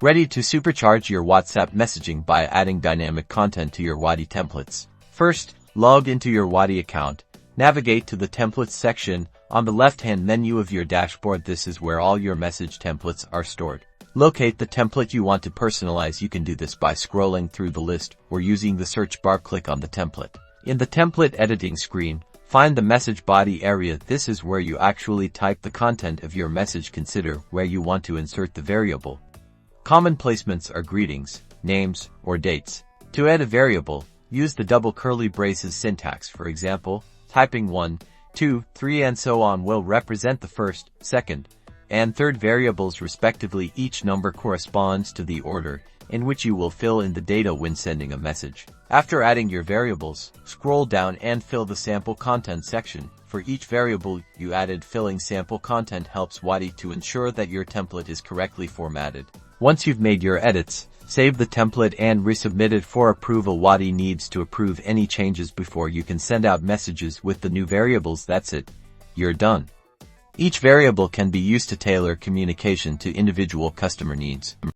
Ready to supercharge your WhatsApp messaging by adding dynamic content to your Wati templates. First, log into your Wati account. Navigate to the Templates section on the left-hand menu of your dashboard. This is where all your message templates are stored. Locate the template you want to personalize. You can do this by scrolling through the list or using the search bar. Click on the template. In the template editing screen, find the message body area. This is where you actually type the content of your message. Consider where you want to insert the variable. Common placements are greetings, names, or dates. To add a variable, use the double curly braces syntax. For example, typing 1, 2, 3 and so on will represent the first, second, and third variables respectively. Each number corresponds to the order in which you will fill in the data when sending a message. After adding your variables, scroll down and fill the sample content section. For each variable you added, filling sample content helps Wati to ensure that your template is correctly formatted. Once you've made your edits, save the template and resubmit it for approval. Wati needs to approve any changes before you can send out messages with the new variables. That's it. You're done. Each variable can be used to tailor communication to individual customer needs.